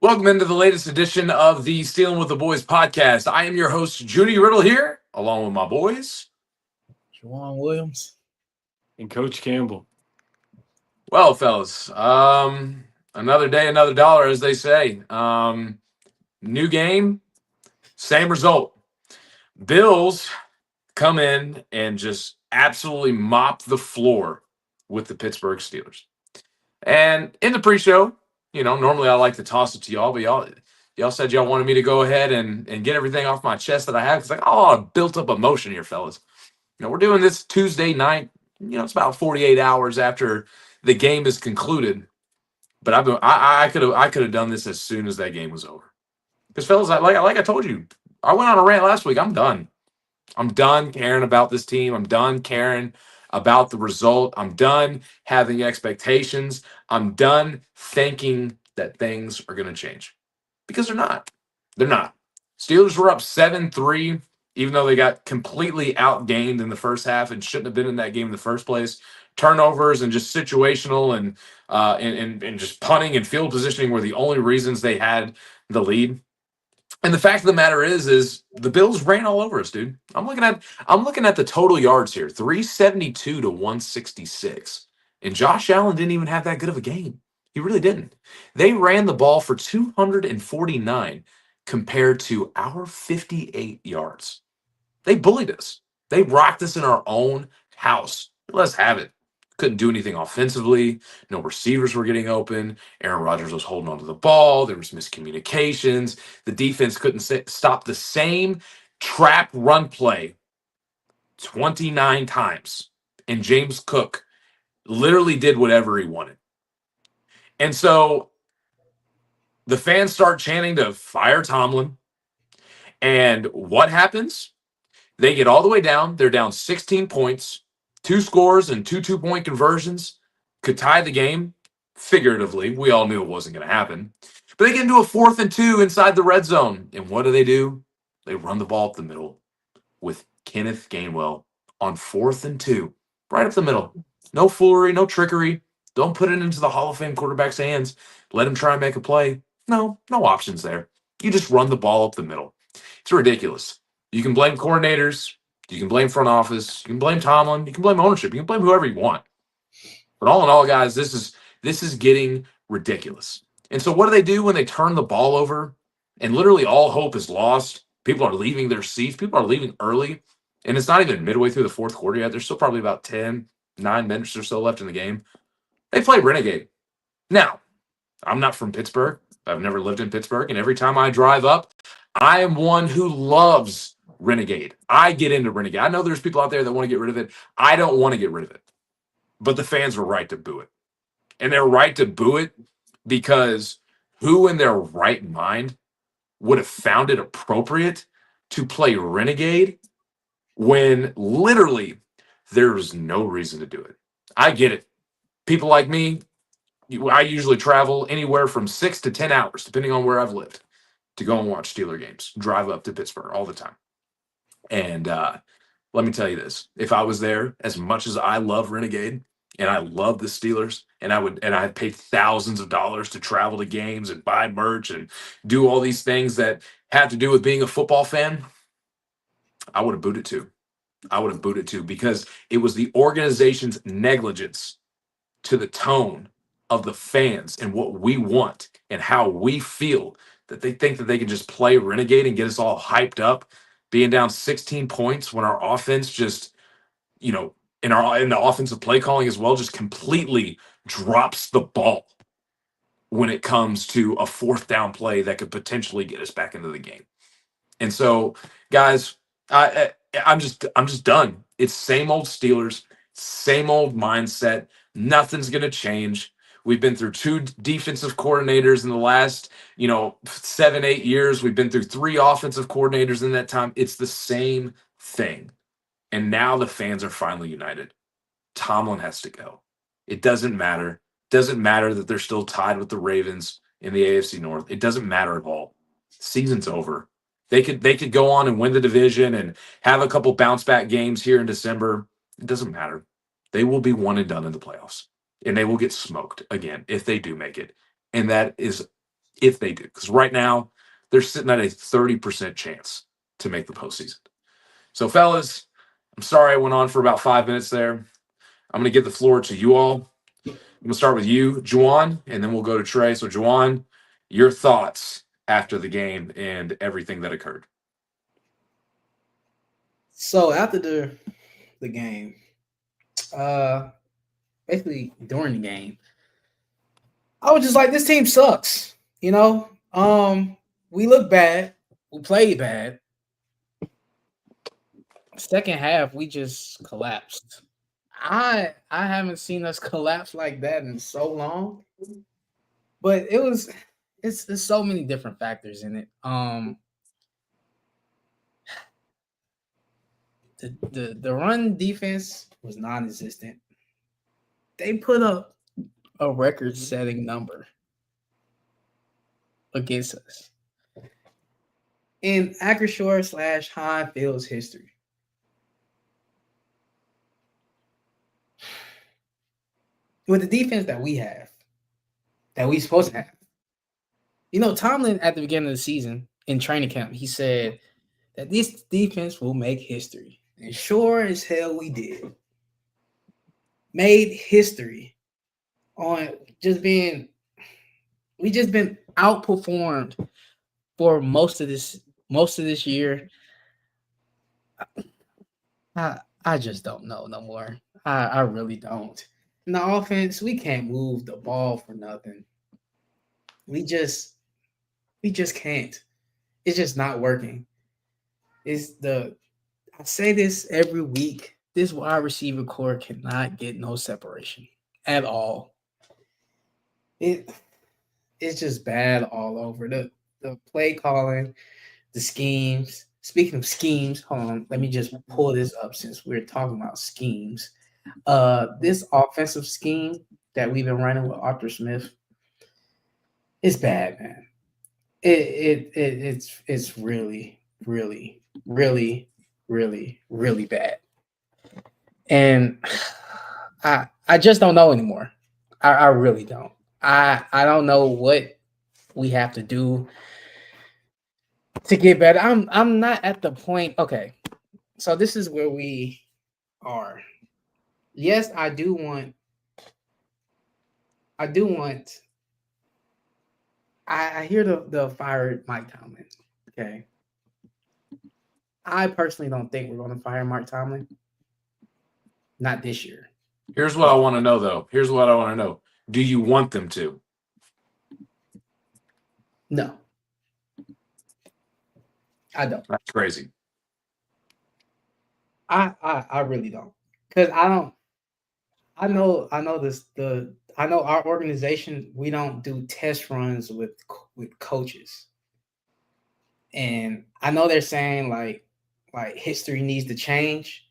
Welcome into the latest edition of the Stealing with the Boys podcast. I am your host, Judy Riddle, here, along with my boys. Juwan Williams. And Coach Campbell. Well, fellas, another day, another dollar, as they say. New game, same result. Bills come in and just absolutely mop the floor with the Pittsburgh Steelers. And in the pre-show, normally I like to toss it to y'all, but y'all said y'all wanted me to go ahead and get everything off my chest that I have. It's like, I built up emotion here, fellas. We're doing this Tuesday night. It's about 48 hours after the game is concluded. But I could have done this as soon as that game was over. Because, fellas, like I told you, I went on a rant last week. I'm done. I'm done caring about this team. I'm done caring about the result. I'm done having expectations. I'm done thinking that things are going to change. Because they're not. They're not. Steelers were up 7-3, even though they got completely outgained in the first half and shouldn't have been in that game in the first place. Turnovers and just situational and just punting and field positioning were the only reasons they had the lead. And the fact of the matter is the Bills ran all over us, dude. I'm looking at the total yards here, 372 to 166. And Josh Allen didn't even have that good of a game. He really didn't. They ran the ball for 249 compared to our 58 yards. They bullied us. They rocked us in our own house. Let's have it. Couldn't do anything offensively. No receivers were getting open. Aaron Rodgers was holding onto the ball. There was miscommunications. The defense couldn't stop the same trap run play 29 times. And James Cook literally did whatever he wanted. And so the fans start chanting to fire Tomlin. And what happens? They get all the way down. They're down 16 points. 2 scores and 2 two-point conversions could tie the game. Figuratively, we all knew it wasn't going to happen. But they get into a 4th and 2 inside the red zone. And what do? They run the ball up the middle with Kenneth Gainwell on 4th and 2. Right up the middle. No foolery, no trickery. Don't put it into the Hall of Fame quarterback's hands. Let him try and make a play. No options there. You just run the ball up the middle. It's ridiculous. You can blame coordinators. You can blame front office. You can blame Tomlin. You can blame ownership. You can blame whoever you want. But all in all, guys, this is getting ridiculous. And so what do when they turn the ball over and literally all hope is lost? People are leaving their seats. People are leaving early. And it's not even midway through the 4th quarter yet. There's still probably about 9 minutes or so left in the game. They play Renegade. Now, I'm not from Pittsburgh. I've never lived in Pittsburgh. And every time I drive up, I am one who loves Renegade. I get into Renegade. I know there's people out there that want to get rid of it. I don't want to get rid of it. But the fans were right to boo it. And they're right to boo it because who in their right mind would have found it appropriate to play Renegade when literally there's no reason to do it? I get it. People like me, I usually travel anywhere from 6 to 10 hours, depending on where I've lived, to go and watch Steeler games, drive up to Pittsburgh all the time. And let me tell you this: if I was there, as much as I love Renegade and I love the Steelers, and I'd pay thousands of dollars to travel to games and buy merch and do all these things that have to do with being a football fan, I would have booed it too. I would have booed it too because it was the organization's negligence to the tone of the fans and what we want and how we feel that they think that they can just play Renegade and get us all hyped up, being down 16 points when our offense just, in the offensive play calling as well, just completely drops the ball when it comes to a 4th down play that could potentially get us back into the game. And so, guys, I'm just done. It's same old Steelers, same old mindset. Nothing's going to change. We've been through 2 defensive coordinators in the last, 7-8 years. We've been through 3 offensive coordinators in that time. It's the same thing. And now the fans are finally united. Tomlin has to go. It doesn't matter. It doesn't matter that they're still tied with the Ravens in the AFC North. It doesn't matter at all. Season's over. They could go on and win the division and have a couple bounce back games here in December. It doesn't matter. They will be one and done in the playoffs. And they will get smoked again if they do make it. And that is if they do. Because right now, they're sitting at a 30% chance to make the postseason. So, fellas, I'm sorry I went on for about 5 minutes there. I'm going to give the floor to you all. I'm going to start with you, Juwan, and then we'll go to Trey. So, Juwan, your thoughts after the game and everything that occurred. So after the game, basically during the game, I was just like, this team sucks. You know, we look bad, we played bad. Second half, we just collapsed. I haven't seen us collapse like that in so long. But it's so many different factors in it. The run defense was non-existent. They put up a record-setting number against us in Acrisure / High Fields history. With the defense that we have, that we supposed to have. You know, Tomlin at the beginning of the season in training camp, he said that this defense will make history. And sure as hell we did. Made history on just being we just been outperformed for most of this year. I just don't know no more. I really don't. In the offense, we can't move the ball for nothing. We just can't. It's just not working. I say this every week. This wide receiver core cannot get no separation at all. It's just bad all over. The play calling, the schemes. Speaking of schemes, hold on, let me just pull this up since we're talking about schemes. This offensive scheme that we've been running with Arthur Smith is bad, man. It's really, really, really, really, really bad. And I just don't know anymore. I really don't. I don't know what we have to do to get better. I'm not at the point. Okay, so this is where we are. Yes, I do want. I hear the fired Mike Tomlin. Okay, I personally don't think we're going to fire Mike Tomlin. Not this year. Here's what I want to know, though. Here's what I want to know. Do you want them to? No. I don't. That's crazy. I really don't. Because I don't. I know this. I know our organization. We don't do test runs with coaches, and I know they're saying like history needs to change.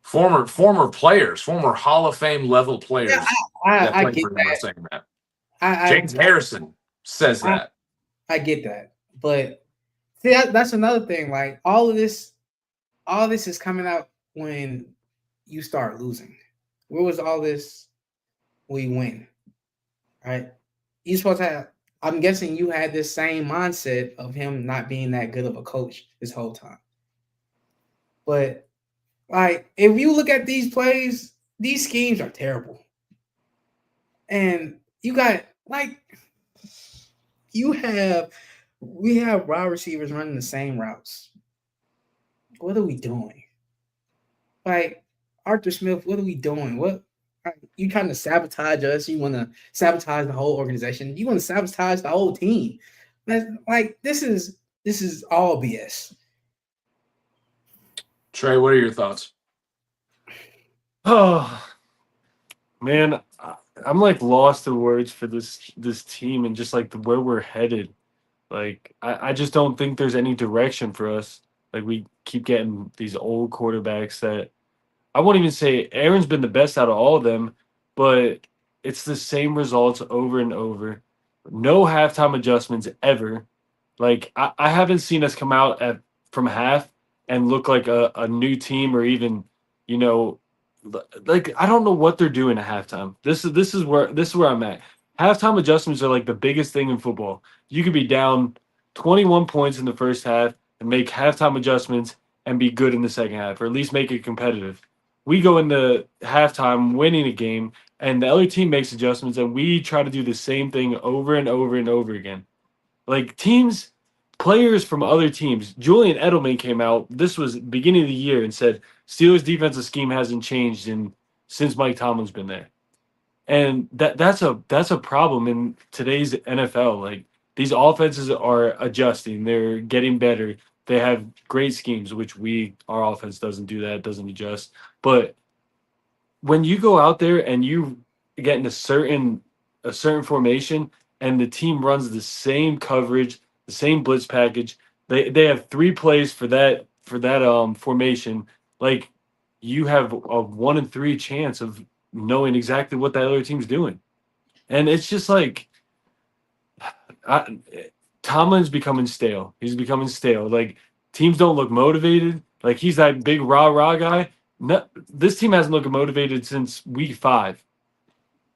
Former players, former Hall of Fame level players. Yeah, I get that. Saying that. James Harrison says that. I get that, but see, that's another thing. Like all this is coming out when you start losing. Where was all this? We win, right? You're supposed to have. I'm guessing you had this same mindset of him not being that good of a coach this whole time. But like, if you look at these plays, these schemes are terrible, and you got like. We have wide receivers running the same routes. What are we doing? Like Arthur Smith, what are we doing? What you trying to sabotage us? You want to sabotage the whole organization? You want to sabotage the whole team? Like this is all BS. Trey, what are your thoughts? Oh man, I'm like lost in words for this team and just like where we're headed. Like I just don't think there's any direction for us. Like we keep getting these old quarterbacks that I won't even say Aaron's been the best out of all of them, but it's the same results over and over. No halftime adjustments ever. Like I haven't seen us come out from half and look like a new team or even, like I don't know what they're doing at halftime. This is where I'm at. halftime adjustments are like the biggest thing in football. You could be down 21 points in the first half and make halftime adjustments and be good in the second half, or at least make it competitive. We go into halftime winning a game, and the other team makes adjustments, and we try to do the same thing over and over and over again. Like players from other teams. Julian Edelman came out. This was beginning of the year and said Steelers defensive scheme hasn't changed since Mike Tomlin's been there. And that's a problem in today's NFL. Like these offenses are adjusting, they're getting better. They have great schemes, which our offense doesn't do that, doesn't adjust. But when you go out there and you get in a certain formation and the team runs the same coverage, the same blitz package, they have 3 plays for that formation. Like you have a 1 in 3 chance of knowing exactly what that other team's doing. And it's just like Tomlin's becoming stale. He's becoming stale. Like teams don't look motivated. Like he's that big rah guy. No, this team hasn't looked motivated since week 5.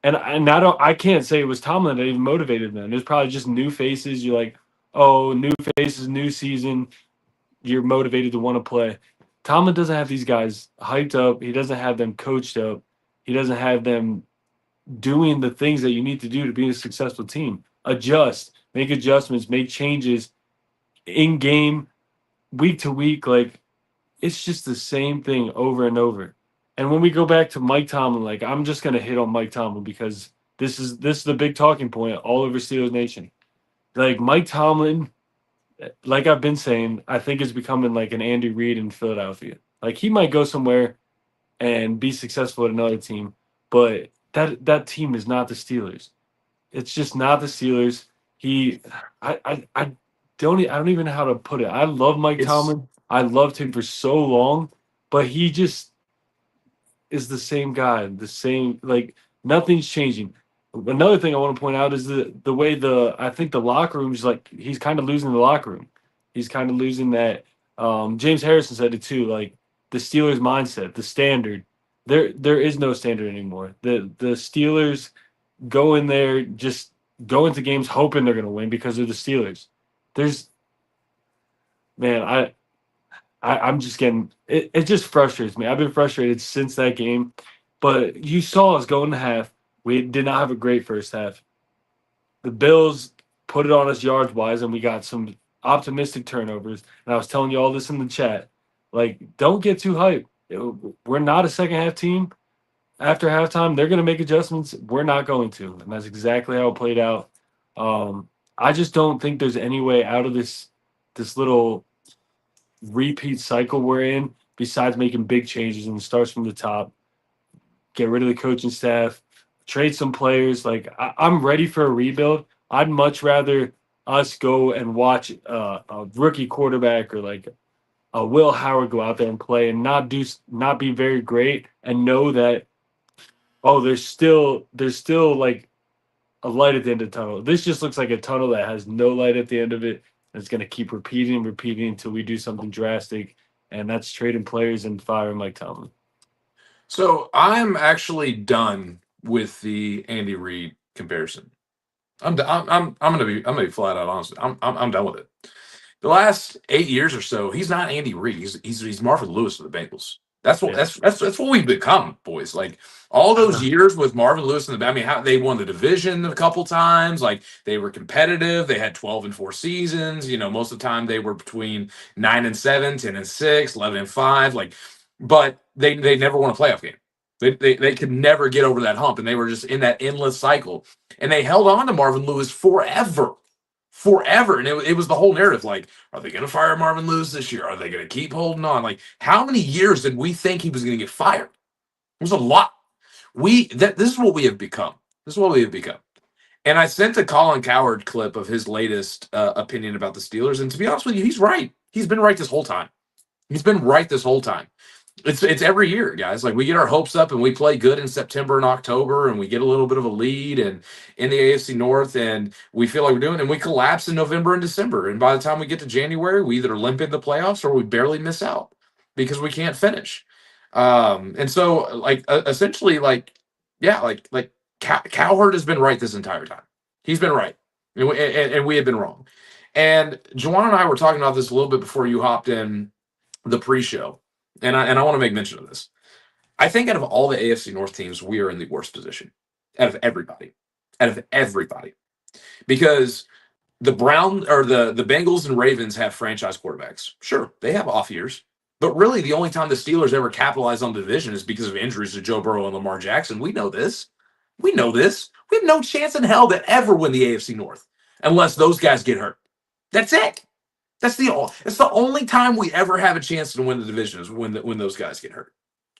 And I can't say it was Tomlin that even motivated them. There's probably just new faces. You're like, oh, new faces, new season. You're motivated to want to play. Tomlin doesn't have these guys hyped up. He doesn't have them coached up. He doesn't have them doing the things that you need to do to be a successful team. Adjust, make adjustments, make changes in game, week to week. Like it's just the same thing over and over. And when we go back to Mike Tomlin, like I'm just gonna hit on Mike Tomlin because this is the big talking point all over Steelers Nation. Like Mike Tomlin, like I've been saying, I think is becoming like an Andy Reid in Philadelphia. Like he might go somewhere and be successful at another team, but that team is not the Steelers. It's just not the Steelers. I don't even know how to put it. I love Mike Tomlin. I loved him for so long, but he just is the same guy, the same, like nothing's changing. Another thing I want to point out is the way I think the locker room is like he's kind of losing the locker room. He's kind of losing that. James Harrison said it too, like the Steelers mindset, the standard. There is no standard anymore. The Steelers go in there, just go into games hoping they're going to win because they're the Steelers. I'm just getting it. It just frustrates me. I've been frustrated since that game, but you saw us go in the half. We did not have a great first half. The Bills put it on us yards wise, and we got some optimistic turnovers. And I was telling you all this in the chat. Like, don't get too hyped. We're not a second half team. After halftime, they're going to make adjustments. We're not going to. And that's exactly how it played out. I just don't think there's any way out of this little repeat cycle we're in besides making big changes, and it starts from the top. Get rid of the coaching staff, trade some players. Like I'm ready for a rebuild. I'd much rather us go and watch a rookie quarterback or like a Will Howard go out there and play and not be very great and know that there's still like a light at the end of the tunnel. This just looks like a tunnel that has no light at the end of it. And it's going to keep repeating and repeating until we do something drastic, and that's trading players and firing Mike Tomlin. So I'm actually done with the Andy Reid comparison. I'm gonna be flat out honest. I'm done with it. The last 8 years or so, he's not Andy Reid. He's Marvin Lewis of the Bengals. That's what we've become, boys. Like all those years with Marvin Lewis and how they won the division a couple times. Like they were competitive. They had 12-4 seasons. Most of the time they were between 9-7, 10-6, 11-5. Like, but they never won a playoff game. They could never get over that hump, and they were just in that endless cycle. And they held on to Marvin Lewis forever. And it was the whole narrative. Like, are they going to fire Marvin Lewis this year? Are they going to keep holding on? Like, how many years did we think he was going to get fired? It was a lot. This is what we have become. And I sent a Colin Cowherd clip of his latest opinion about the Steelers. And to be honest with you, he's right. He's been right this whole time. It's every year, guys. Like we get our hopes up and we play good in September and October and we get a little bit of a lead and in the AFC North and we feel like we're doing, and we collapse in November and December. And by the time we get to January, we either limp in the playoffs or we barely miss out because we can't finish. And so essentially Cowherd has been right this entire time. He's been right, and we have been wrong. And Juwan and I were talking about this a little bit before you hopped in the pre-show, and I want to make mention of this. I think out of all the AFC North teams, we are in the worst position out of everybody, because the Bengals and Ravens have franchise quarterbacks. Sure, they have off years, but really the only time the Steelers ever capitalized on the division is because of injuries to Joe Burrow and Lamar Jackson. We know this. We have no chance in hell to ever win the AFC North unless those guys get hurt. That's it. It's the only time we ever have a chance to win the division is when those guys get hurt.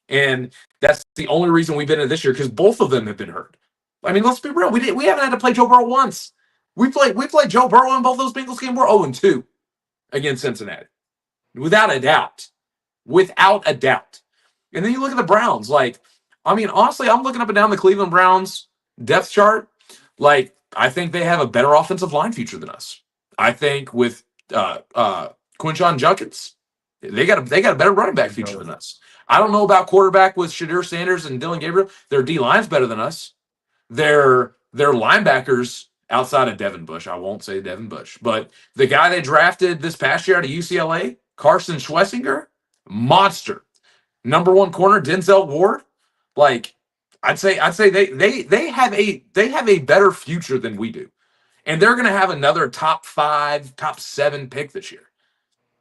And that's the only reason we've been in this year, because both of them have been hurt. I mean, let's be real. We haven't had to play Joe Burrow once. We played Joe Burrow in both those Bengals games. We're 0-2 against Cincinnati. Without a doubt. And then you look at the Browns. Honestly, I'm looking up and down the Cleveland Browns depth chart. I think they have a better offensive line future than us. I think with Quinshon Judkins, they got a better running back future than us. I don't know about quarterback with Shadir Sanders and Dylan Gabriel. Their D line's better than us. Their linebackers outside of Devin Bush, I won't say Devin Bush, but the guy they drafted this past year out of UCLA, Carson Schlesinger, monster. Number 1 corner, Denzel Ward. I'd say they have a better future than we do. And they're going to have another top 5, top 7 pick this year.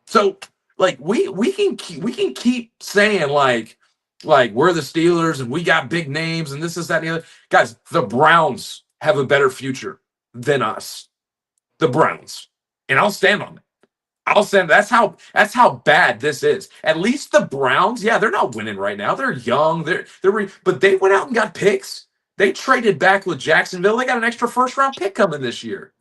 So we can keep saying we're the Steelers and we got big names and this is that and the other. Guys, the Browns have a better future than us. The Browns. And I'll stand on it. That's how bad this is. At least the Browns, yeah, they're not winning right now. They're young. But they went out and got picks. They traded back with Jacksonville. They got an extra first-round pick coming this year.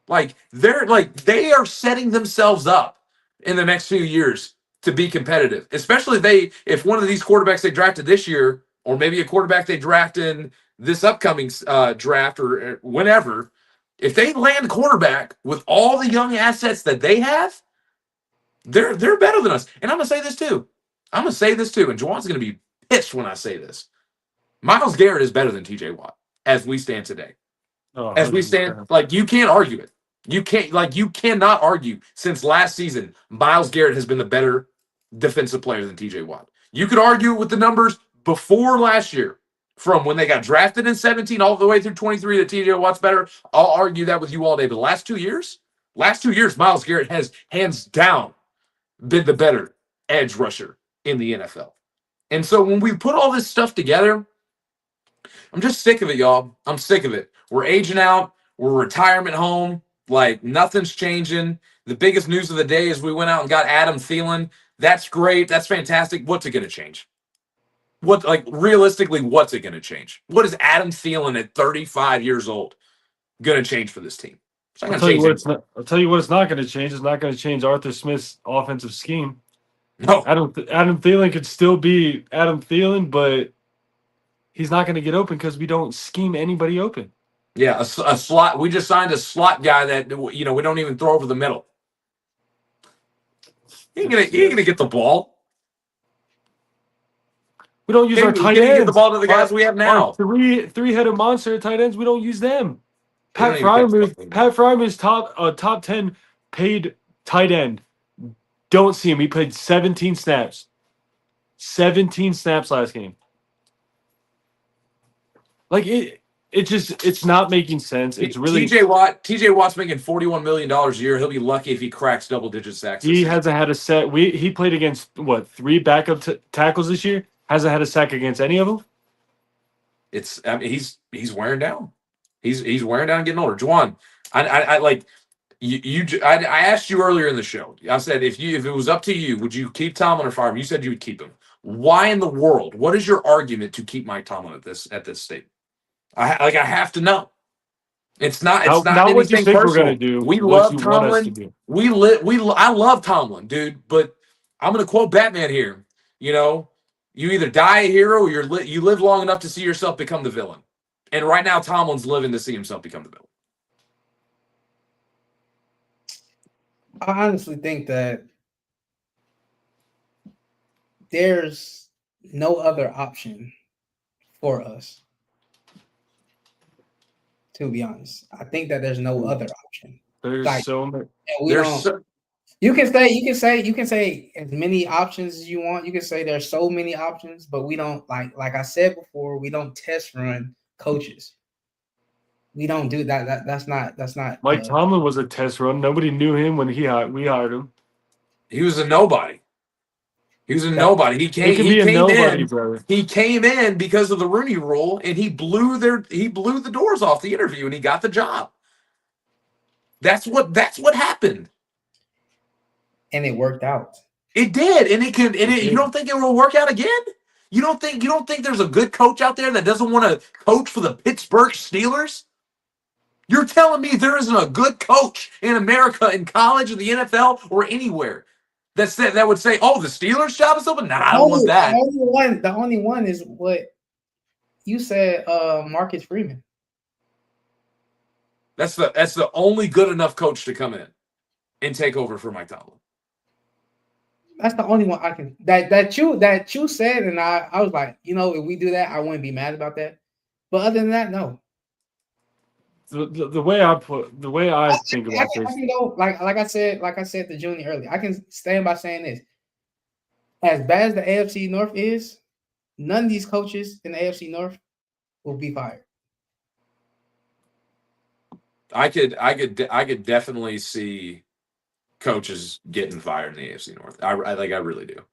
They are setting themselves up in the next few years to be competitive. Especially if one of these quarterbacks they drafted this year, or maybe a quarterback they draft in this upcoming draft or whenever, if they land quarterback with all the young assets that they have, they're better than us. And I'm gonna say this too. And Juwan's gonna be pissed when I say this. Myles Garrett is better than TJ Watt as we stand today. Oh, as we stand, you can't argue it. You cannot argue since last season, Myles Garrett has been the better defensive player than TJ Watt. You could argue with the numbers before last year, from when they got drafted in 17 all the way through 23 that TJ Watt's better. I'll argue that with you all day. But the last 2 years, Myles Garrett has hands down been the better edge rusher in the NFL. And so when we put all this stuff together, I'm just sick of it, y'all. I'm sick of it. We're aging out. We're retirement home. Nothing's changing. The biggest news of the day is we went out and got Adam Thielen. That's great. That's fantastic. What's it going to change? Realistically, what's it going to change? What is Adam Thielen at 35 years old going to change for this team? I'll tell you what it's not going to change. It's not going to change Arthur Smith's offensive scheme. No. Adam Thielen could still be Adam Thielen, but he's not going to get open because we don't scheme anybody open. Yeah, a slot. We just signed a slot guy that we don't even throw over the middle. He ain't gonna get the ball. We don't use our tight ends. Get ends. the ball to the guys we have now. Three-headed monster tight ends. We don't use them. Pat Fryermuth's top 10 paid tight end. Don't see him. He played 17 snaps. 17 snaps last game. It's not making sense. It's really TJ Watt's making $41 million a year. He'll be lucky if he cracks double-digit sacks. He hasn't had a sack. He played against 3 backup tackles this year. Hasn't had a sack against any of them. He's wearing down. He's wearing down and getting older. Juwan, I asked you earlier in the show. I said if it was up to you, would you keep Tomlin or fire him? You said you would keep him. Why in the world? What is your argument to keep Mike Tomlin at this state? I have to know. It's not anything what you think personal. We're gonna do. We love Tomlin. I love Tomlin, dude. But I'm gonna quote Batman here. You either die a hero or you live long enough to see yourself become the villain. And right now, Tomlin's living to see himself become the villain. I honestly think that there's no other option for us To be honest, I think that there's no other option. There's Like, so many. and we There's don't. so, You can say as many options as you want. You can say there's so many options, but we don't like I said before, we don't test run coaches. We don't do that. That's not Mike Tomlin was a test run. Nobody knew him when we hired him. he was a nobody. He was a nobody. He It came. can He be a came nobody, in. brother. He came in because of the Rooney Rule, and he blew the doors off the interview, and he got the job. That's what happened. and it worked out. It did, and it could. And It you did. don't think it will work out again? You don't think there's a good coach out there that doesn't want to coach for the Pittsburgh Steelers? You're telling me there isn't a good coach in America, in college, in the NFL, or anywhere that would say, "Oh, the Steelers' job is open." Nah, I don't want that. The only one is what you said, Marcus Freeman. That's the only good enough coach to come in and take over for Mike Tomlin. That's the only one I can that you said, and I was like, if we do that, I wouldn't be mad about that. But other than that, no. The way I think about I this. can go like I said to Junior earlier. I can stand by saying this. As bad as the AFC North is, none of these coaches in the AFC North will be fired. I could definitely see coaches getting fired in the AFC North. I really do.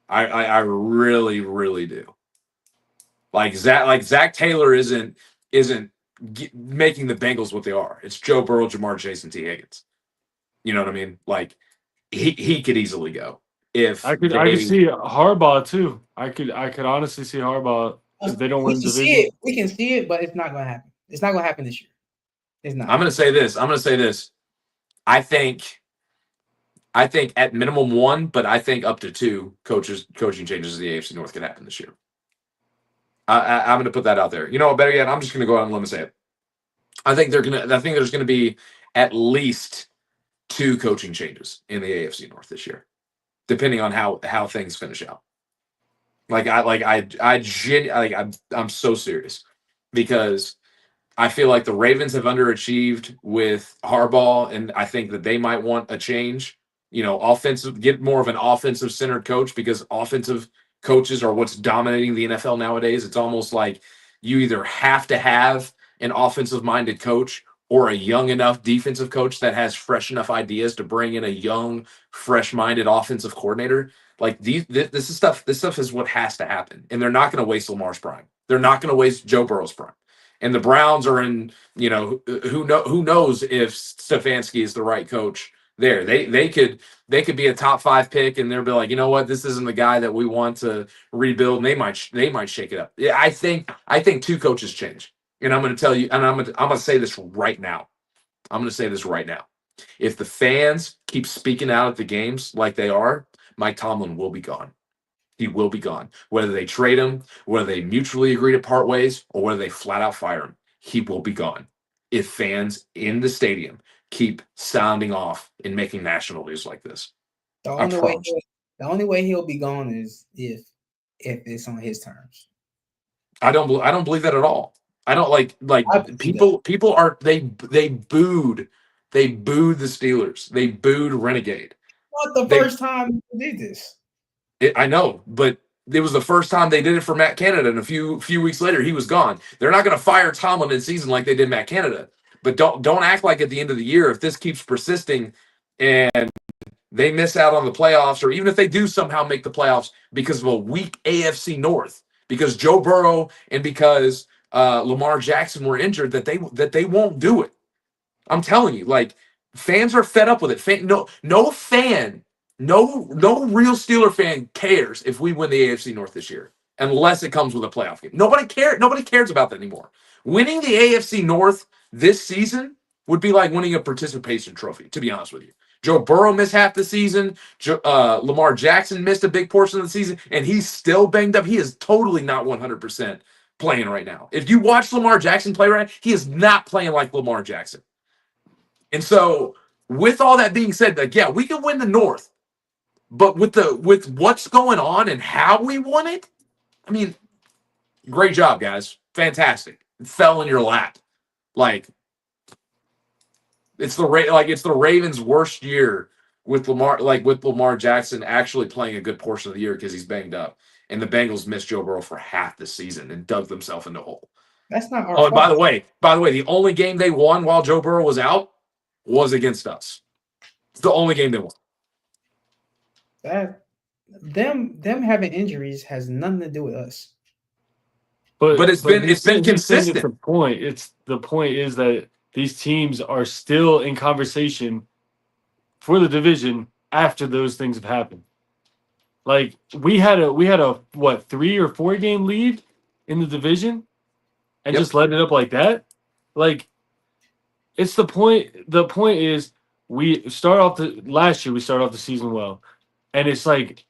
I really, really do. Like Zach Taylor isn't making the Bengals what they are. It's Joe Burrow, Jamar Chase, and T. Higgins. You know what I mean? Like he could easily go. If I could see Harbaugh too. I could honestly see Harbaugh if they don't win the division. We can see it, but it's not going to happen. It's not going to happen this year. It's not. I'm going to say this. I think at minimum one, but I think up to two coaching changes in the AFC North can happen this year. I'm going to put that out there. You know what? Better yet, I'm just going to go out and let me say it. I think there's going to be at least two coaching changes in the AFC North this year, depending on how things finish out. I'm so serious because I feel like the Ravens have underachieved with Harbaugh, and I think that they might want a change. Get more of an offensive centered coach, because offensive coaches are what's dominating the NFL nowadays. It's almost like you either have to have an offensive minded coach or a young enough defensive coach that has fresh enough ideas to bring in a young, fresh minded offensive coordinator. Like this stuff is what has to happen. And they're not going to waste Lamar's prime. They're not going to waste Joe Burrow's prime. And the Browns are in, who knows if Stefanski is the right coach there. They could be a top 5 pick, and they'll be like, you know what, this isn't the guy that we want to rebuild, and they might shake it up. Yeah, I think two coaches change. And I'm going to tell you, and I'm going to say this right now. If the fans keep speaking out at the games like they are, Mike Tomlin will be gone. He will be gone. Whether they trade him, whether they mutually agree to part ways, or whether they flat out fire him, he will be gone. If fans in the stadium keep sounding off and making national news like this. The only way he'll be gone is if it's on his terms. I don't believe that at all. I don't like people are they booed the Steelers. They booed Renegade. Not the first time they did this. I know, but it was the first time they did it for Matt Canada, and a few weeks later he was gone. They're not going to fire Tomlin in season like they did Matt Canada. But don't act like at the end of the year, if this keeps persisting and they miss out on the playoffs, or even if they do somehow make the playoffs because of a weak AFC North, because Joe Burrow and because Lamar Jackson were injured, that they won't do it. I'm telling you, like, fans are fed up with it. No real Steeler fan cares if we win the AFC North this year, unless it comes with a playoff game. Nobody cares about that anymore. Winning the AFC North this season would be like winning a participation trophy, to be honest with you. Joe Burrow missed half the season. Lamar Jackson missed a big portion of the season, and he's still banged up. He is totally not 100% playing right now. If you watch Lamar Jackson play right, he is not playing like Lamar Jackson. And so, with all that being said, like, yeah, we can win the North, but with what's going on and how we won it, I mean, great job, guys. Fantastic. It fell in your lap. Like it's the Ravens' worst year with Lamar Jackson actually playing a good portion of the year because he's banged up, and the Bengals missed Joe Burrow for half the season and dug themselves into a hole. That's not our Oh, and fault. by the way, the only game they won while Joe Burrow was out was against us. It's the only game they won. That them having injuries has nothing to do with us. But it's been consistent. The point is that these teams are still in conversation for the division after those things have happened. Like we had a what 3 or 4 game lead in the division, and just let it up like that. Like it's the point. The point is we start off last year. We started off the season well, and it's like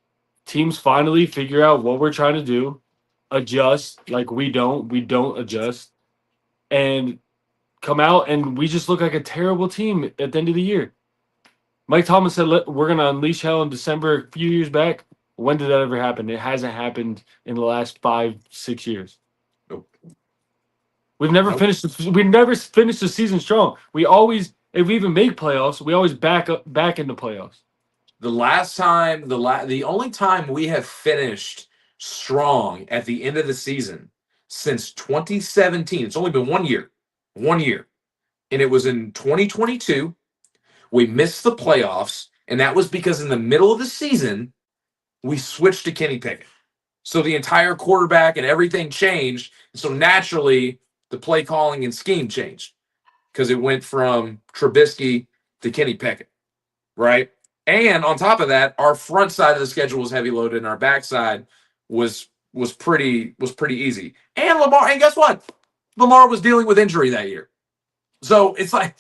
teams finally figure out what we're trying to do, adjust. Like we don't adjust, and come out and we just look like a terrible team at the end of the year. Mike Tomlin said we're going to unleash hell in December a few years back. When did that ever happen? It hasn't happened in the last 5-6 years. Nope. We've never finished the season strong. We always, if we even make playoffs, we always back into playoffs. The only time we have finished strong at the end of the season since 2017, it's only been 1 year. 1 year. And it was in 2022. We missed the playoffs, and that was because in the middle of the season, we switched to Kenny Pickett. So the entire quarterback and everything changed. So naturally, the play calling and scheme changed because it went from Trubisky to Kenny Pickett, right? And on top of that, our front side of the schedule was heavy loaded, and our back side was pretty easy. And guess what? Lamar was dealing with injury that year. So it's like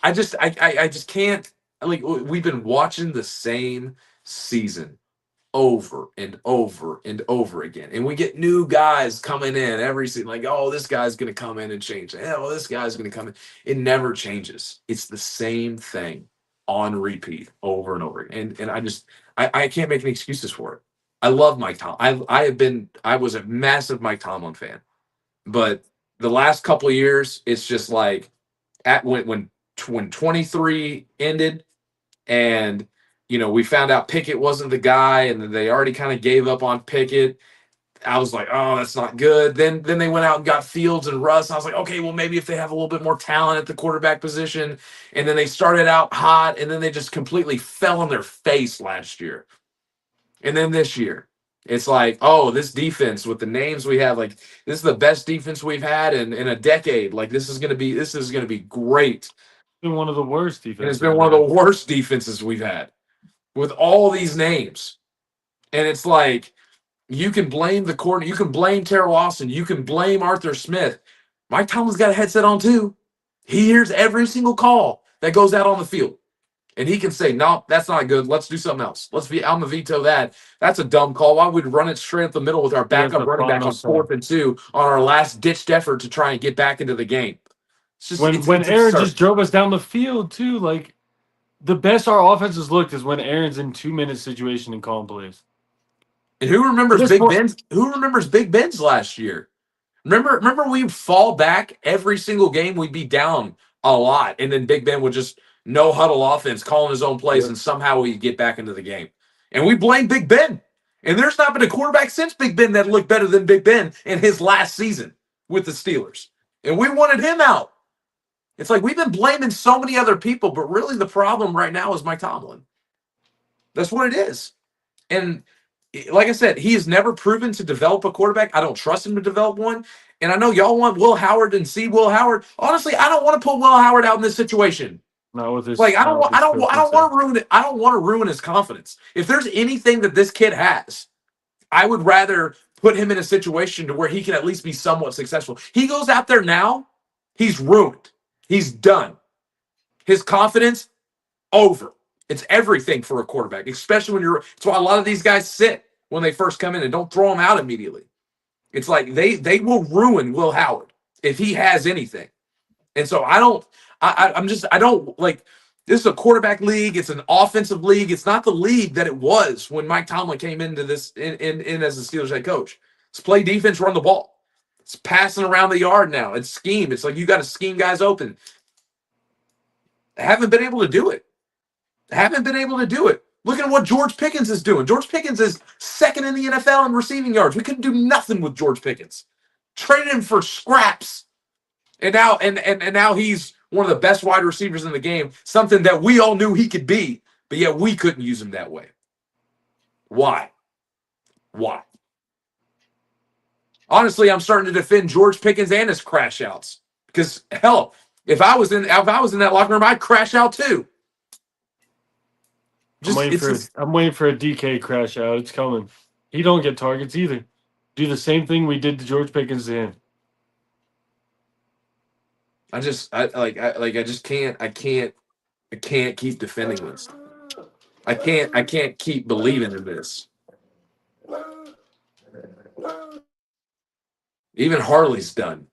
I just can't, like, we've been watching the same season over and over and over again. And we get new guys coming in every season, like, oh, this guy's going to come in and change. Oh, this guy's going to come in. It never changes. It's the same thing on repeat over and over again. And I can't make any excuses for it. I love Mike Tomlin. I was a massive Mike Tomlin fan. But the last couple of years, it's just like when 23 ended and, we found out Pickett wasn't the guy and then they already kind of gave up on Pickett. I was like, oh, that's not good. Then they went out and got Fields and Russ. And I was like, okay, well, maybe if they have a little bit more talent at the quarterback position. And then they started out hot and then they just completely fell on their face last year. And then this year, it's like, oh, this defense with the names we have, like, this is the best defense we've had in a decade. Like, this is gonna be great. It's been one of the worst defenses. And it's been one of the worst defenses we've had with all these names. And it's like, you can blame the coordinator, you can blame Terrell Austin, you can blame Arthur Smith. Mike Tomlin's got a headset on too. He hears every single call that goes out on the field. And he can say, no, that's not good. Let's do something else. I'm going to veto that. That's a dumb call. Why would we run it straight up the middle with our backup running back on 4th and 2 on our last ditched effort to try and get back into the game? It's just, when Aaron just drove us down the field too, like the best our offense has looked is when Aaron's in 2-minute situation and calling plays. And who remembers Big Ben's? Who remembers Big Ben's last year? Remember we'd fall back every single game. We'd be down a lot, and then Big Ben would just no huddle offense, calling his own plays, and somehow we get back into the game. And we blame Big Ben. And there's not been a quarterback since Big Ben that looked better than Big Ben in his last season with the Steelers. And we wanted him out. It's like we've been blaming so many other people, but really the problem right now is Mike Tomlin. That's what it is. And like I said, he has never proven to develop a quarterback. I don't trust him to develop one. And I know y'all want Will Howard and see Will Howard. Honestly, I don't want to put Will Howard out in this situation. Not with this. Like I don't want to ruin it. I don't want to ruin his confidence. If there's anything that this kid has, I would rather put him in a situation to where he can at least be somewhat successful. He goes out there now, he's ruined. He's done. His confidence, over. It's everything for a quarterback, especially when it's why a lot of these guys sit when they first come in and don't throw them out immediately. It's like they will ruin Will Howard if he has anything. And so I don't like, this is a quarterback league. It's an offensive league. It's not the league that it was when Mike Tomlin came into this in as the Steelers head coach. Let's play defense, run the ball. It's passing around the yard now. It's scheme. It's like you got to scheme guys open. Haven't been able to do it. Look at what George Pickens is doing. George Pickens is second in the NFL in receiving yards. We couldn't do nothing with George Pickens. Traded him for scraps. And now he's one of the best wide receivers in the game, something that we all knew he could be, but yet we couldn't use him that way. Why? Honestly, I'm starting to defend George Pickens and his crash outs. Because hell, if I was in that locker room, I'd crash out too. I'm waiting for a DK crash out. It's coming. He don't get targets either. Do the same thing we did to George Pickens to him. I just can't keep defending this. I can't keep believing in this. Even Harley's done.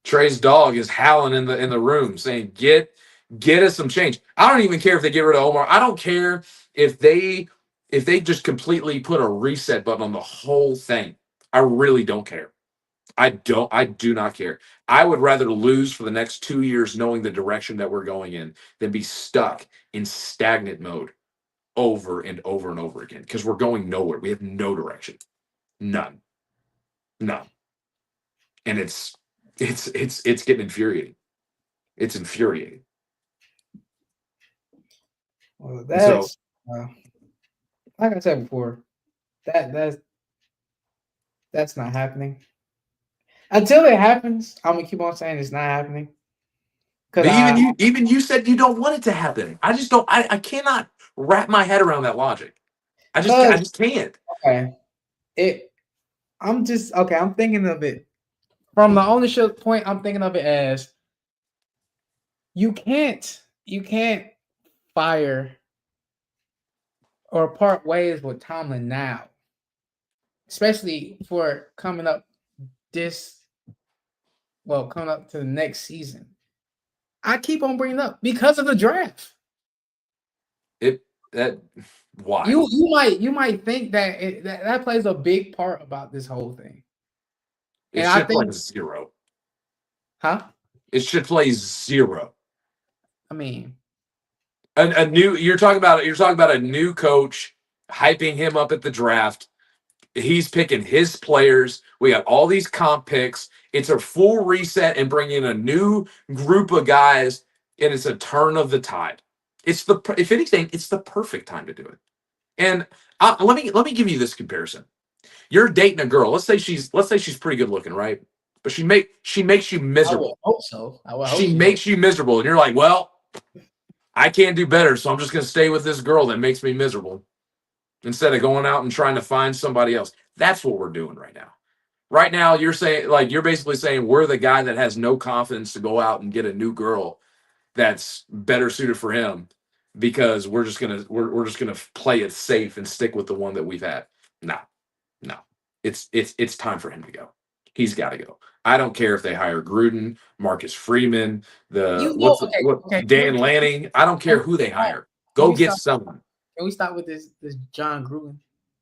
Trey's dog is howling in the room saying, Get us some change. I don't even care if they get rid of Omar. I don't care if they just completely put a reset button on the whole thing. I really don't care. I do not care. I would rather lose for the next 2 years knowing the direction that we're going in than be stuck in stagnant mode over and over and over again, because we're going nowhere. We have no direction. None. And it's getting infuriating. It's infuriating. Well, that's like I said before, that's not happening. Until it happens, I'm gonna keep on saying it's not happening. But even you said you don't want it to happen. I just don't. I cannot wrap my head around that logic. I just can't. Okay, I'm thinking of it from the ownership point. I'm thinking of it as you can't fire or part ways with Tomlin now, especially for coming up to the next season. I keep on bringing up because of the draft. Why? You might think that plays a big part about this whole thing. It should play 0. Huh? It should play 0. I mean, you're talking about a new coach hyping him up at the draft. He's picking his players. We got all these comp picks. It's a full reset and bringing in a new group of guys, and it's a turn of the tide. If anything, it's the perfect time to do it. And let me give you this comparison. You're dating a girl. Let's say she's pretty good looking, right? But she makes you miserable. I would hope so. She makes you miserable, and you're like, well, I can't do better, so I'm just gonna stay with this girl that makes me miserable instead of going out and trying to find somebody else. That's what we're doing right now. Right now, you're basically saying we're the guy that has no confidence to go out and get a new girl that's better suited for him because we're just gonna play it safe and stick with the one that we've had. No. It's time for him to go. He's got to go. I don't care if they hire Gruden, Marcus Freeman, Dan Lanning. I don't care who they hire. Go get someone. Can we start with this John Gruden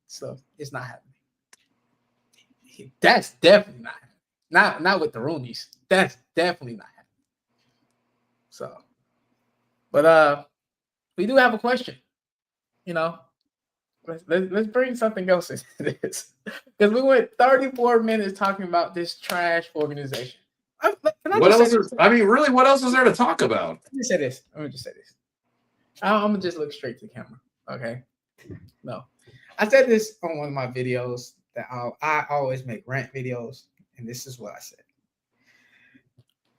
stuff? It's not happening. That's definitely not happening. Not with the Rooneys. That's definitely not happening. So, but we do have a question. Let's bring something else into this, because we went 34 minutes talking about this trash organization. What else is there to talk about? Let me just say this. I'm gonna just look straight to the camera. Okay. No, I said this on one of my videos that I always make rant videos, and this is what I said.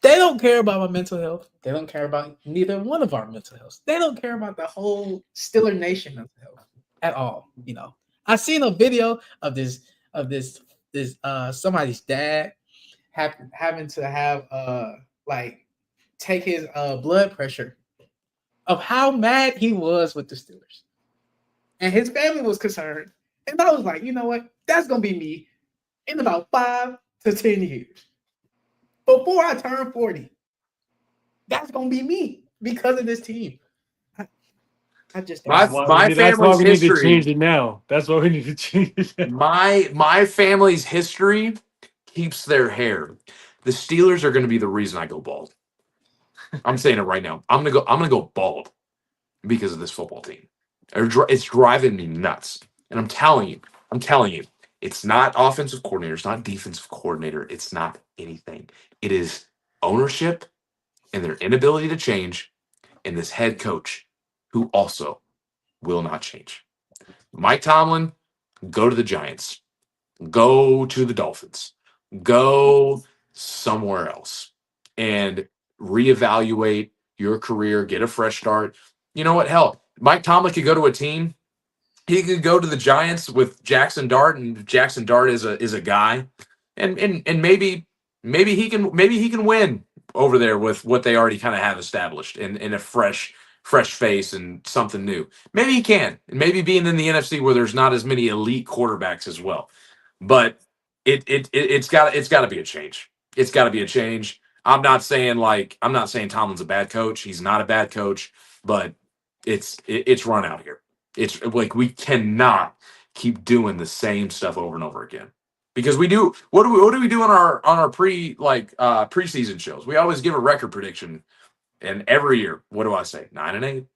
They don't care about my mental health. They don't care about neither one of our mental health. They don't care about the whole Steeler Nation mental health at all. I seen a video of this somebody's dad having to have take his blood pressure of how mad he was with the Steelers, and his family was concerned. And I was like, you know what? That's gonna be me in about 5 to 10 years. Before I turn 40, that's gonna be me because of this team. I just my family's that's why we history. Need to change it now. That's why we need to change it. My family's history keeps their hair. The Steelers are going to be the reason I go bald. I'm saying it right now. I'm gonna go bald because of this football team. It's driving me nuts. And I'm telling you, it's not offensive coordinator, it's not defensive coordinator, it's not anything. It is ownership and their inability to change, and this head coach who also will not change. Mike Tomlin, go to the Giants, go to the Dolphins, go somewhere else and reevaluate your career, get a fresh start. You know what? Hell, Mike Tomlin could go to a team. He could go to the Giants with Jackson Dart, and Jackson Dart is a guy, and maybe he can win over there with what they already kind of have established in a fresh face and something new. Maybe he can, and maybe being in the NFC where there's not as many elite quarterbacks as well. But it's got to be a change. It's got to be a change. I'm not saying Tomlin's a bad coach. He's not a bad coach, but it's run out here. It's like we cannot keep doing the same stuff over and over again. Because we do what do we do on our preseason shows? We always give a record prediction, and every year, what do I say? 9-8,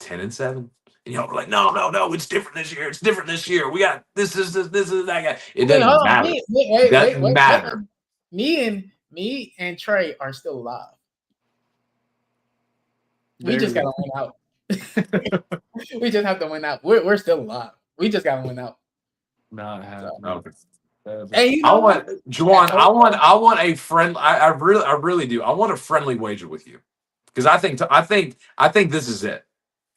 10-7. And y'all were like, no, it's different this year. It's different this year. We got this is that guy. It doesn't matter. It doesn't matter. Me and Trey are still alive. We just gotta win out. We just have to win out. We're still alive. We just gotta win out. Not happening. Okay. Hey, I want Juwan. I want a friend. I really do. I want a friendly wager with you because I think this is it.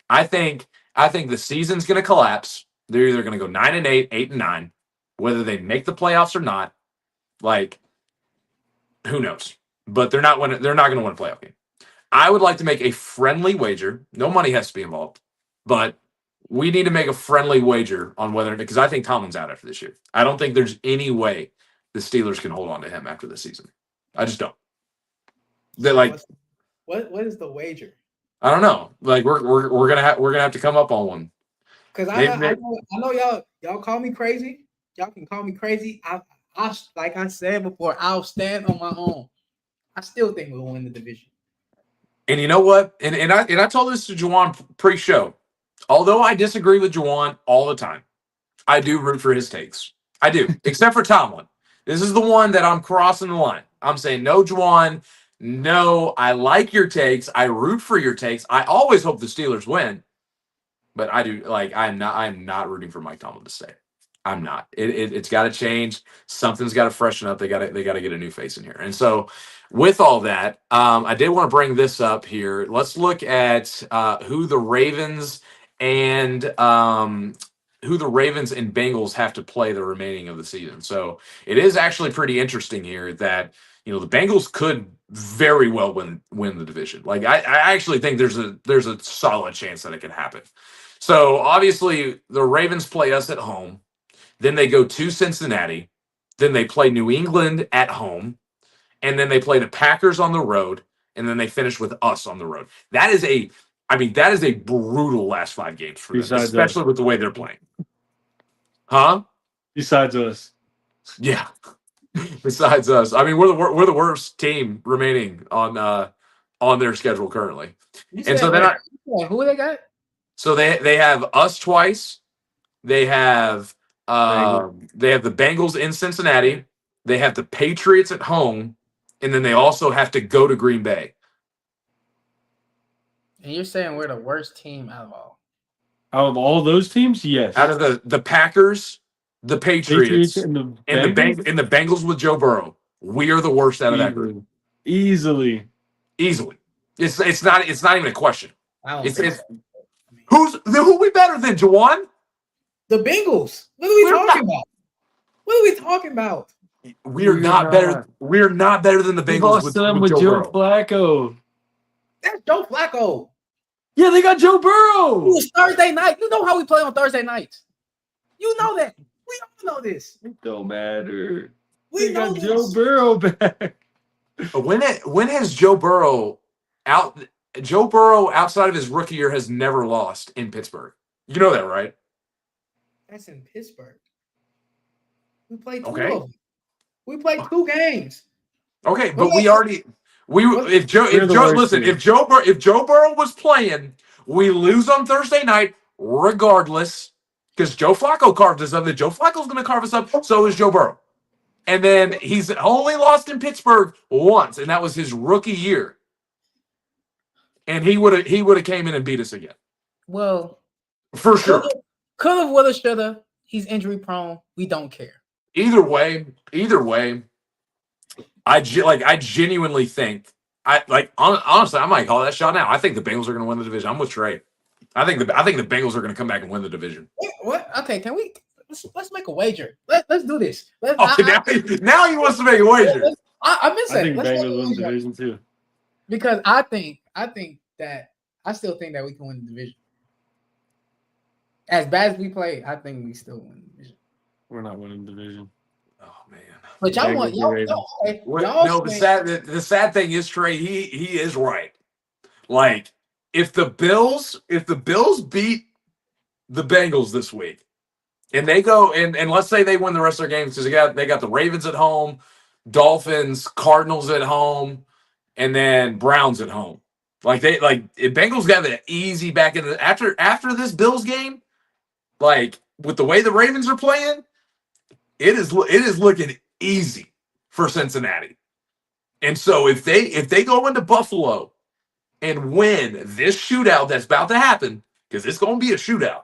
I think the season's going to collapse. They're either going to go 9-8, 8-9, whether they make the playoffs or not. Like, who knows? But they're not going to win a playoff game. I would like to make a friendly wager. No money has to be involved, but we need to make a friendly wager on whether, because I think Tomlin's out after this year. I don't think there's any way the Steelers can hold on to him after this season. I just don't. They're like, what is the wager? I don't know. Like we're gonna have to come up on one. Because I know y'all call me crazy. Y'all can call me crazy. I like I said before, I'll stand on my own. I still think we'll win the division. And you know what? And I told this to Juwan pre-show. Although I disagree with Juwan all the time, I do root for his takes. I do, except for Tomlin. This is the one that I'm crossing the line. I'm saying, no, Juwan, no, I like your takes. I root for your takes. I always hope the Steelers win. But I do, like, I'm not rooting for Mike Tomlin to stay. I'm not. It's got to change. Something's got to freshen up. They got to get a new face in here. And so, with all that, I did want to bring this up here. Let's look at who the Ravens and Bengals have to play the remaining of the season. So it is actually pretty interesting here that the Bengals could very well win the division. Like I actually think there's a solid chance that it could happen. So obviously the Ravens play us at home. Then they go to Cincinnati. Then they play New England at home. And then they play the Packers on the road. And then they finish with us on the road. That is a brutal last 5 games for them, especially with the way they're playing. Huh? Besides us. Yeah. Besides us. I mean, we're the worst team remaining on their schedule currently. And so then who they got? So they have us twice. They have the Bengals in Cincinnati. They have the Patriots at home, and then they also have to go to Green Bay. And you're saying we're the worst team out of all? Out of all those teams, yes. Out of the Packers, the Patriots and the Bengals with Joe Burrow, we are the worst out of that group. Easily. It's not even a question. It's who we better than, Juwan? The Bengals. What are we talking about? What are we talking about? We're not better. We're not better than the Bengals with Joe Flacco. That's Joe Flacco. Yeah, they got Joe Burrow. It was Thursday night. You know how we play on Thursday nights. You know that. We all know this. It don't matter. We know got Joe Burrow back. When has Joe Burrow out? Joe Burrow outside of his rookie year has never lost in Pittsburgh. You know that, right? That's in Pittsburgh. We played 2 Okay. of them. We played 2 games. Okay, but Well, if Joe listen, if Joe Burrow was playing, we lose on Thursday night regardless, because Joe Flacco carved us up. That Joe Flacco's going to carve us up. So is Joe Burrow, and then he's only lost in Pittsburgh once, and that was his rookie year. And he would have came in and beat us again Well, for sure. Could have, would have, should have. He's injury prone. We don't care. Either way, I genuinely think honestly, I might call that shot now. I think the Bengals are going to win the division. I'm with Trey. I think the Bengals are going to come back and win the division. What? Okay, can we let's make a wager? Let's do this. Now he wants to make a wager. I've been I saying think Bengals win the division too. because I still think that we can win the division. As bad as we play, I think we still win the division. We're not winning the division. Oh man! But y'all want the sad thing is, Trey, he is right. Like if the Bills beat the Bengals this week, and they go and let's say they win the rest of their games because they got the Ravens at home, Dolphins, Cardinals at home, and then Browns at home. If Bengals got the easy back in the after this Bills game, like with the way the Ravens are playing, it is looking easy for Cincinnati. And so if they go into Buffalo and win this shootout that's about to happen, because it's going to be a shootout,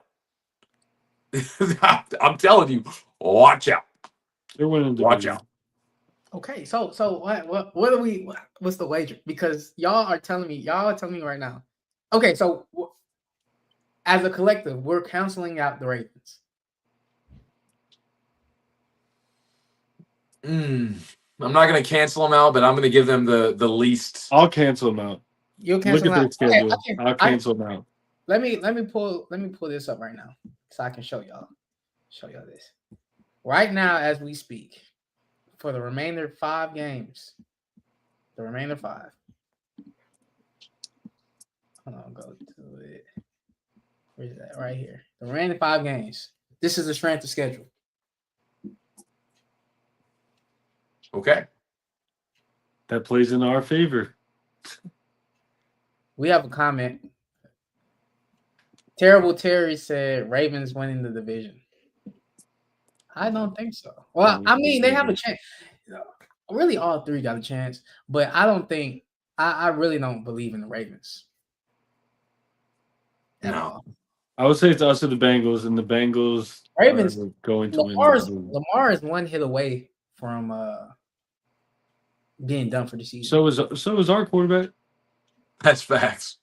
I'm telling you, watch out. They're winning the Watch division. out. Okay, so what are we? What's the wager? Because y'all are telling me right now. Okay, so as a collective, we're canceling out the Ravens. I'm not going to cancel them out, but I'm going to give them the least. I'll cancel them out. You'll cancel Look at them their out. schedule. I'll cancel them out. Let me pull this up right now so I can show y'all this. Right now, as we speak, for the remainder 5 games. The remainder 5. Hold on, go to it. Where's that? Right here. The remaining 5 games. This is the strength of schedule. Okay. That plays in our favor. We have a comment. Terrible Terry said Ravens winning the division. I don't think so. Well, I mean, they have a chance. Really, all 3 got a chance, but I don't think I really don't believe in the Ravens. No. I would say it's us or the Bengals, and the Bengals Ravens are going to win. Lamar is 1 hit away from being done for the season. So is our quarterback. That's facts.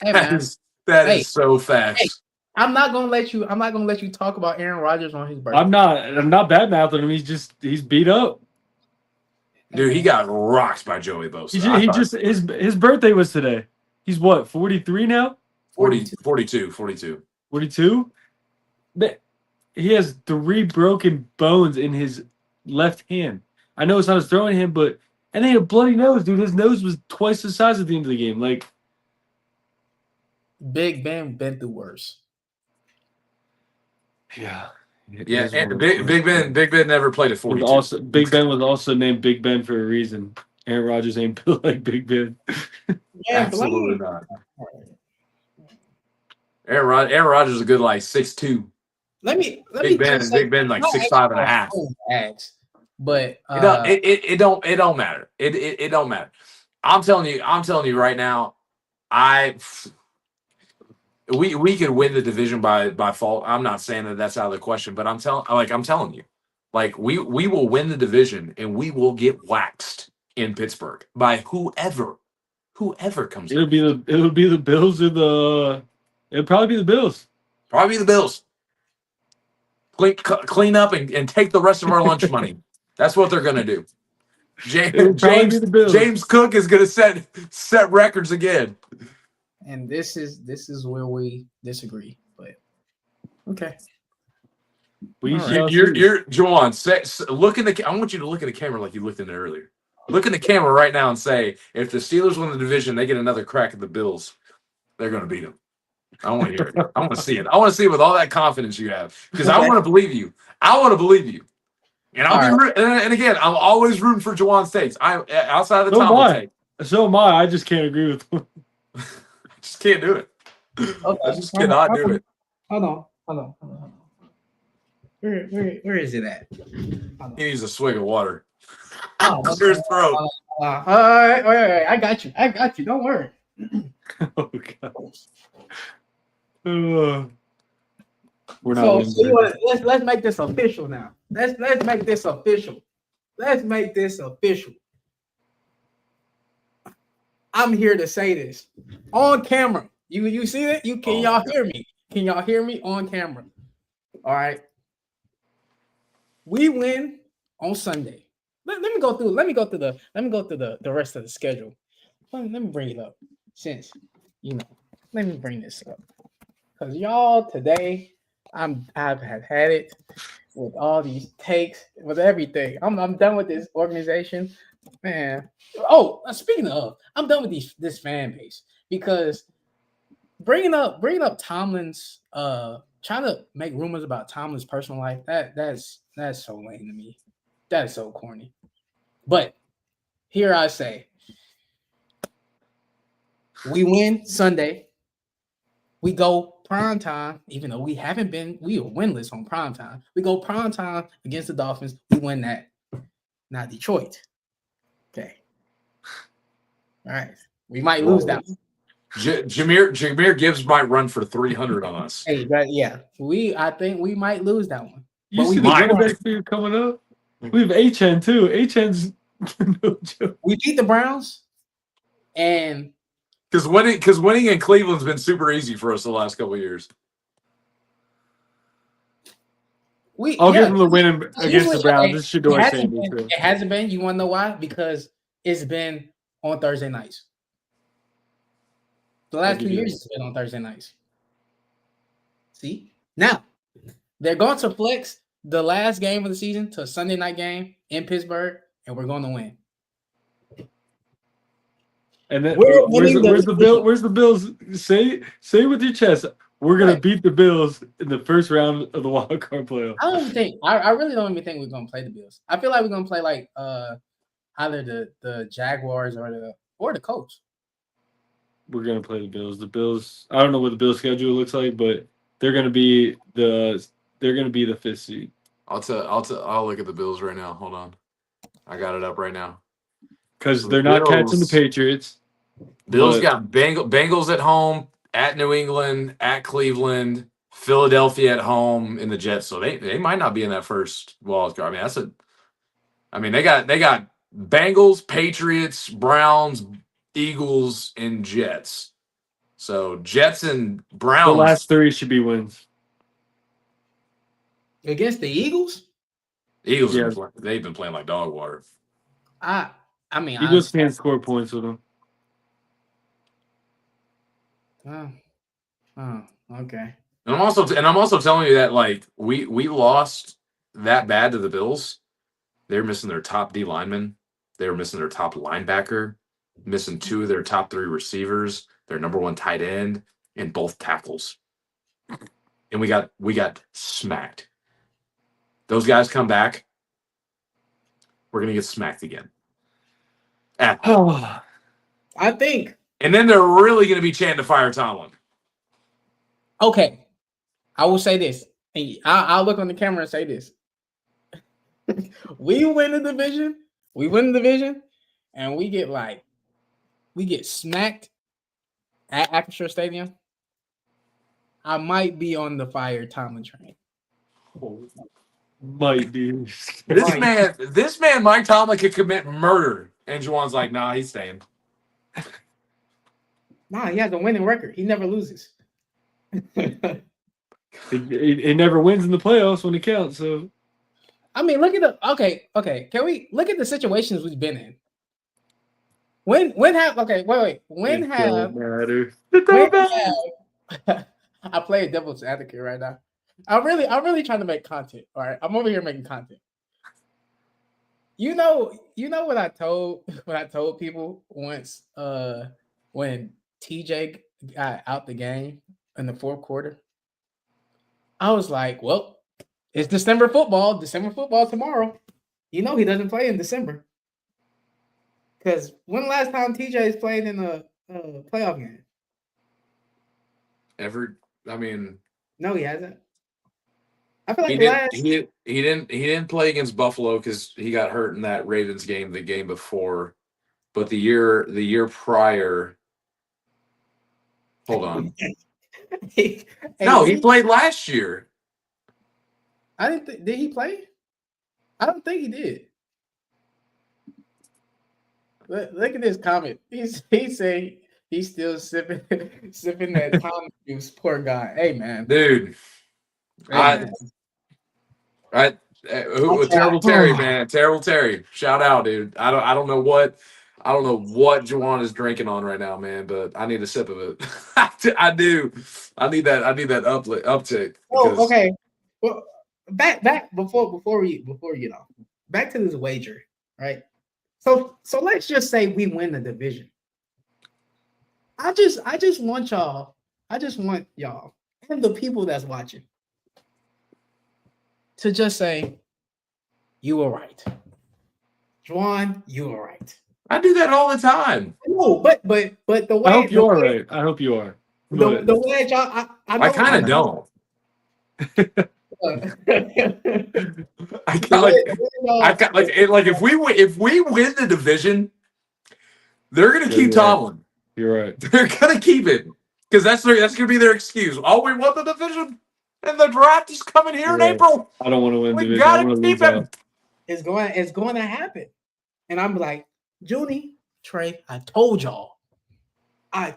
Hey, man. That is so facts. Hey, I'm not gonna let you talk about Aaron Rodgers on his birthday. I'm not bad mouthing him. He's beat up. Dude, he got rocked by Joey Bosa. His birthday was today. He's what, 43 now? 42. 42? He has 3 broken bones in his left hand. I know it's not his throwing hand, and he had a bloody nose, dude. His nose was twice the size at the end of the game. Like, Big Ben been through worse. Yeah, and Big Ben never played at 42. Big Ben was also named Big Ben for a reason. Aaron Rodgers ain't built like Big Ben. Yeah, absolutely not. Aaron Rodgers is a good 6'2". Big Ben like 6'5" and a half. But it don't matter. It don't matter. I'm telling you right now, we could win the division by fault. I'm not saying that that's out of the question, but I'm telling you, we will win the division and we will get waxed in Pittsburgh by whoever comes. It'll be the Bills it'll probably be the Bills. Probably the Bills. Clean up and take the rest of our lunch money. That's what they're gonna do. James Cook is gonna set records again. And this is where we disagree, but okay. You're Juwan. Look in the. I want you to look at the camera like you looked in it earlier. Look in the camera right now and say, if the Steelers win the division, they get another crack at the Bills. They're going to beat them. I want to hear it. I want to see it. I want to see it with all that confidence you have, because I want to believe you. I want to believe you. And I'll All be and again, I'm always rooting for Jawan States. I outside of the So am Tomlin I. take, So am I. I just can't agree with him. just can't do it. Okay. I just cannot do it. Hold on. Where is it at? Hold He needs a swig of water. on. Clear his throat. All right, wait. I got you. Don't worry. Oh god. We're not So winning. you wanna, let's make this official now. Let's make this official. Let's make this official. I'm here to say this on camera. You see it? Y'all hear me? Can y'all hear me on camera? All right. We win on Sunday. Let me go through the rest of the schedule. Let me bring it up since let me bring this up. Because y'all today, I've had it with all these takes, with everything. I'm done with this organization, man. Oh, speaking of, I'm done with this fan base because bringing up Tomlin's trying to make rumors about Tomlin's personal life, that's so lame to me. That is so corny. But here I say, we win Sunday. We go prime time, even though we are winless on prime time. We go prime time against the Dolphins. We win that. Not Detroit. Okay. All right. We might lose that one. Jameer Gibbs might run for 300 on us. Hey, I think we might lose that one. You But see we the beat running the back figure coming up? We have HN too. HN's no joke. We beat the Browns, and Because winning in Cleveland's been super easy for us the last couple of years. I'll give them the win against usually, the Browns. This should do our same. it hasn't been. You want to know why? Because it's been on Thursday nights. The last 2 years it's been on Thursday nights. See? Now, they're going to flex the last game of the season to a Sunday night game in Pittsburgh, and we're going to win. And then where's the Bills? Say with your chest, we're gonna beat the Bills in the first round of the wild card playoff. I really don't even think we're gonna play the Bills. I feel like we're gonna play like either the Jaguars or the Colts. We're gonna play the Bills. The Bills. I don't know what the Bills schedule looks like, but they're gonna be the fifth seed. I'll look at the Bills right now. Hold on, I got it up right now. Because they're not catching the Patriots. Bills got Bengals at home, at New England, at Cleveland, Philadelphia at home, and the Jets. So they might not be in that first wild card. I mean they got Bengals, Patriots, Browns, Eagles, and Jets. So Jets and Browns. The last three should be wins. Against the Eagles? Eagles, they've been playing like dog water. I mean, Eagles can't score points with them. Oh, okay. And I'm also telling you that like we lost that bad to the Bills. They're missing their top D lineman. They were missing their top linebacker, missing two of their top three receivers, their number one tight end, and both tackles. And we got smacked. Those guys come back, we're gonna get smacked again. I think. And then they're really gonna be chanting to fire Tomlin. Okay, I will say this. I'll look on the camera and say this. We win the division, and we get smacked at Acrisure Stadium. I might be on the fire Tomlin train. Might be. This man, Mike Tomlin, could commit murder, and Juwan's like, nah, he's staying. Nah, he has a winning record. He never loses. It never wins in the playoffs when it counts. So, I mean, look at the okay. Can we look at the situations we've been in? When have I play a devil's advocate right now. I'm really trying to make content. All right, I'm over here making content. You know what I told people once when TJ got out the game in the fourth quarter. I was like, well, It's December football. December football tomorrow. You know he doesn't play in December. Because when the last time TJ's played in a playoff game? I mean, No, he hasn't. I feel like he the didn't. last. He didn't play against Buffalo because he got hurt in that Ravens game, the game before. But the year prior. Hold on. No, he played last year. I didn't. Did he play? I don't think he did. Look at this comment. He say he's still sipping that Tom juice. Poor guy. Hey man, Dude. Hey, man. Terrible Terry, man. Terrible Terry. Shout out, dude. I don't know what Juwan is drinking on right now, man, but I need a sip of it. I do. I need that uptick. Oh, okay. Well, back before we get off. Back to this wager, right? So let's just say we win the division. I just want y'all and the people that's watching to just say, you were right. Juwan, you were right. I do that all the time. No, but the way I hope you are right. I hope you are. The way y'all, I kind of don't. If we win the division, they're gonna keep Tomlin. You're right. They're gonna keep it because that's gonna be their excuse. Oh, we won the division, and the draft is coming here in April. I don't want to win we division. Gotta keep it. It's going to happen, and I'm like, Junie, Trey, I told y'all. And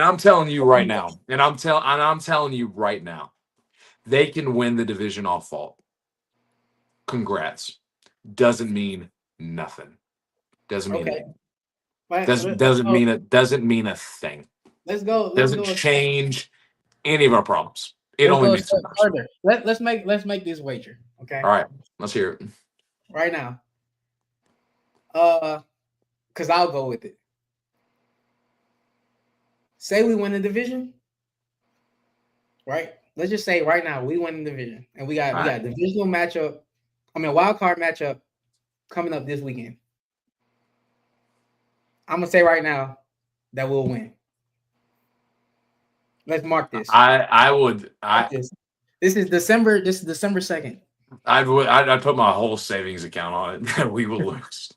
I'm telling you right now, they can win the division off fault. Congrats. Doesn't mean nothing. Doesn't mean anything. Doesn't mean a thing. Let's go. Doesn't change any of our problems. It only makes it harder. Let's make this wager. Okay. All right. Let's hear it. Right now. Because I'll go with it. Say we win the division. Right? Let's just say right now we win the division. And we got divisional matchup. Wild card matchup coming up this weekend. I'm gonna say right now that we'll win. Let's mark this. This is December 2nd. I'd put my whole savings account on it that we will lose.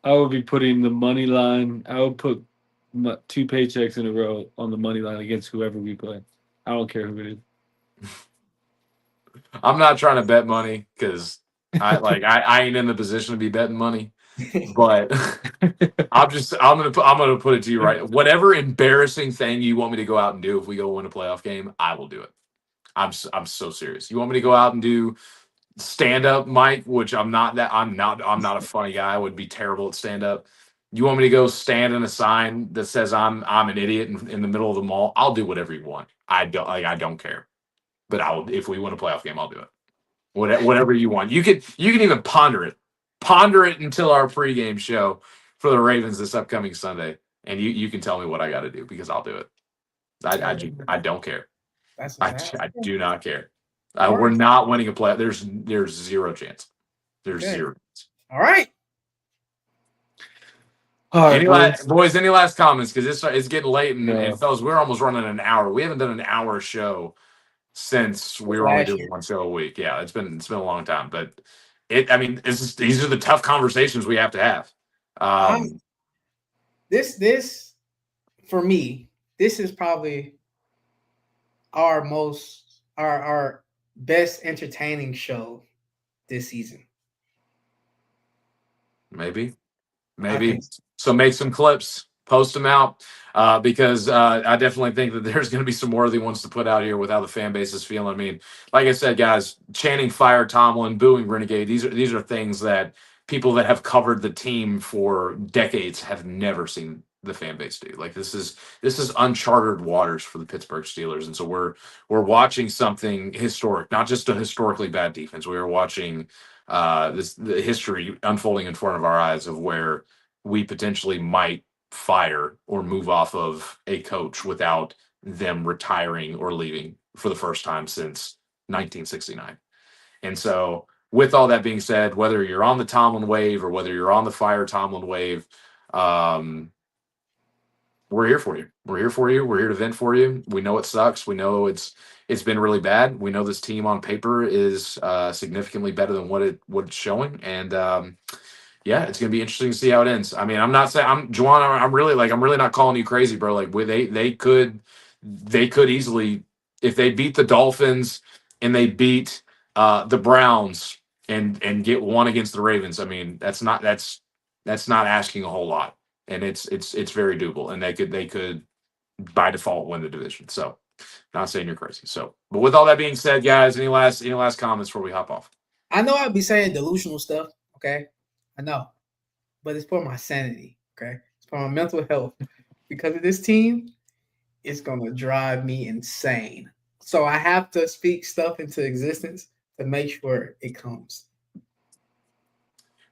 I would be putting the money line. I would put 2 paychecks in a row on the money line against whoever we play. I don't care who it is. I'm not trying to bet money because I ain't in the position to be betting money. But I'm gonna put it to you right. Whatever embarrassing thing you want me to go out and do if we go win a playoff game, I will do it. I'm so serious. You want me to go out and do stand up, Mike? Which I'm not a funny guy. I would be terrible at stand up. You want me to go stand in a sign that says I'm an idiot in the middle of the mall? I'll do whatever you want. I don't care. But if we win a playoff game, I'll do it. Whatever you want. You can even ponder it. Ponder it until our pregame show for the Ravens this upcoming Sunday, and you can tell me what I got to do because I'll do it. I don't care. I do not care. We're not winning a play. There's zero chance. There's zero. All right. Any last comments? Because it's getting late, and fellas, we're almost running an hour. We haven't done an hour show since we were only doing one show a week. Yeah, it's been a long time, but these are the tough conversations we have to have. This for me, this is probably our best entertaining show this season. Maybe. So make some clips, post them out, because I definitely think that there's going to be some worthy ones to put out here with how the fan base is feeling. Like I said, guys, chanting "Fire Tomlin," booing Renegade. These are things that people that have covered the team for decades have never seen the fan base do. Like this is uncharted waters for the Pittsburgh Steelers, and so we're watching something historic, not just a historically bad defense. We are watching the history unfolding in front of our eyes of where we potentially might fire or move off of a coach without them retiring or leaving for the first time since 1969. And so, with all that being said, whether you're on the Tomlin wave or whether you're on the fire Tomlin wave, we're here for you. We're here for you. We're here to vent for you. We know it sucks. We know it's been really bad. We know this team on paper is significantly better than what it's showing. And yeah, it's gonna be interesting to see how it ends. I mean, I'm not saying Juwan. I'm really not calling you crazy, bro. Like they could easily, if they beat the Dolphins and they beat the Browns and get one against the Ravens. I mean, that's not asking a whole lot. And it's very doable, and they could by default win the division. So, not saying you're crazy. So, but with all that being said, guys, any last comments before we hop off? I know I'd be saying delusional stuff, okay? I know, but it's for my sanity, okay? It's for my mental health. Because of this team, it's gonna drive me insane. So I have to speak stuff into existence to make sure it comes.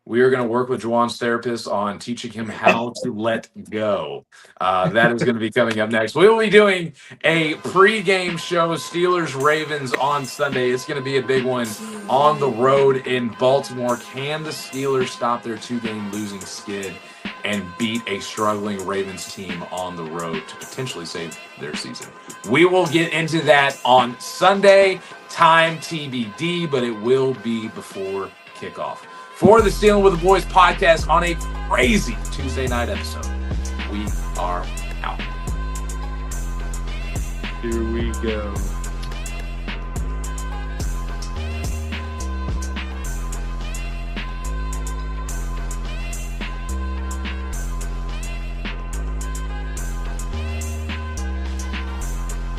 We are going to work with Juwan's therapist on teaching him how to let go. That is going to be coming up next. We will be doing a pregame show, Steelers-Ravens on Sunday. It's going to be a big one on the road in Baltimore. Can the Steelers stop their 2-game losing skid and beat a struggling Ravens team on the road to potentially save their season? We will get into that on Sunday. Time TBD, but it will be before kickoff. For the Stealing with the Boys podcast on a crazy Tuesday night episode, we are out. Here we go.